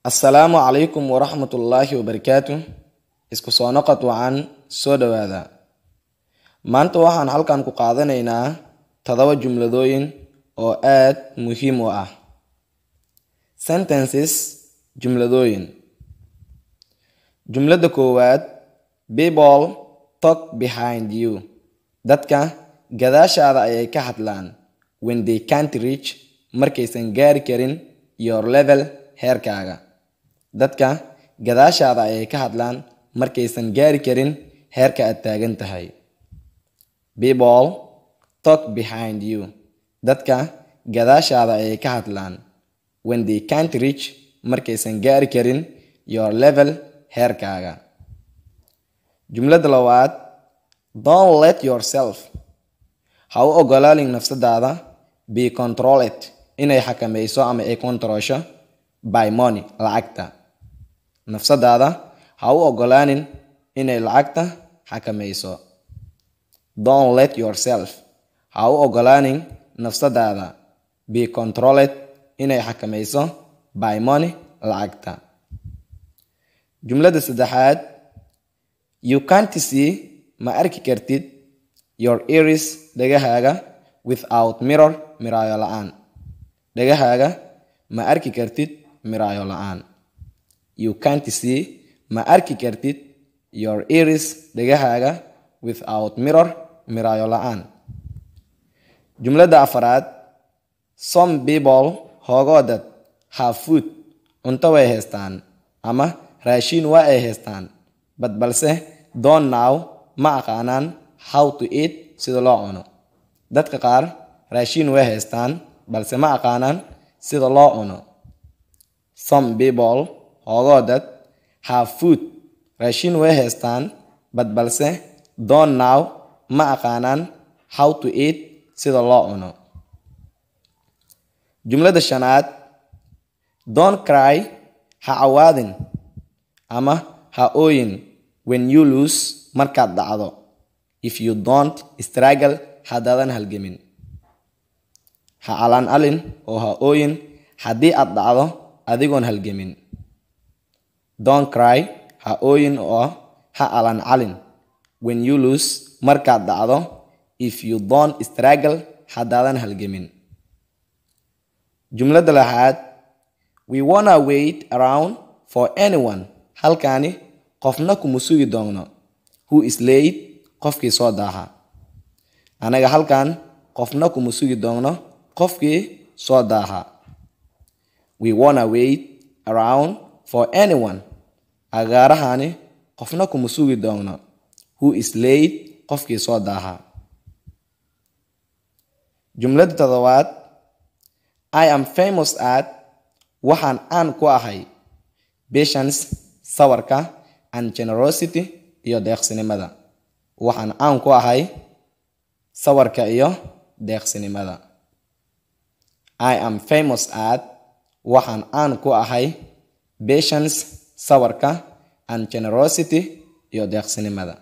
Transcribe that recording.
Assalaamu calaykum waraxmatullaahi wabarakaatuh. Isku soo noqod wacan soo dhawaada. Maanta waxaan halkan ku qaadanaynaa 7 jumladooyin oo aad muhiim u ah. Sentences jumladooyin. Jumlada koowaad, people talk behind you. Dadka gadaashaada ayay ka hadlaan when they can't reach, markaysan gaari karin your level, heerkaaga. Dadka gadaashaada ayay ka hadlaan markaysan gaari karin heerka aad taagan tahay. People talk behind you. Dadka gadaashaada ayay ka hadlaan when they can't reach, markaysan gaari karin your level, heerkaaga. Jumlada labaad, don't let yourself, ha u ogolaanin nafsadaada, be controlled, inay xakamayso ama ay kontrolsho by money, lacagta. Nafsadaada ha u ogolaanin inay lacagta xakamayso. Don't let yourself, ha u ogolaanin nafsadaada, be controlled, inay xakamayso by money, lacagta. Jumlada saddexaad, you can't see, ma arki kartid, your ears, dhagahaaga, without mirror, miraayo la'aan. Dhagahaaga ma arki kartid miraayo la'aan. You can't see, ma arki kartid, your ears, dhagahaaga, without mirror, miraayo la'aan. Jumlada afaraad, some people, hogoodad, have food, cunto way haystaan, ama raashin waa ay haystaan, balse don't know, ma aqaanaan how to eat, sida loo cuno. Dadka qaar raashin way haystaan, balse ma aqaanaan sida loo cuno. Some people, hogoodad, have food, raashin way haystaan, balse don't know, ma aqaanaan how to eat, sida loo cuno. Jumlada shanaad, don't cry, ha cawaadin, ama ha ooyin, when you lose, markaad dhacdo. If you don't struggle, haddaadan halgamin. Ha calaan alin oo ha ooyin haddii aad dhacdo adigoon halgamin. Don't cry, ha ooyin oo ha calaan calin, when you lose, markaad dhacdo. If you don't struggle, haddaadan halgamin. Jumlada lixaad, we wanna wait around for anyone. Halkaani qofna kuma sugi doonno. Who is late, qofkii soo daaha. Anaga halkan qofna kuma sugi doonno, qofkii soo daaha. We wanna wait around for anyone. Agaarahani qofna kuma sugi doonno. Who is late, qofkii soo daaha. Jumlada toddobaad, I am famous at, waxaan caan ku ahay, patience, sawarka, and generosity, iyo deeqsinimada. Waxaan caan ku ahay sawarka iyo deeqsinimada. I am famous at, waxaan caan ku ahay, patience, sawarka, and generosity, iyo deeqsinimada.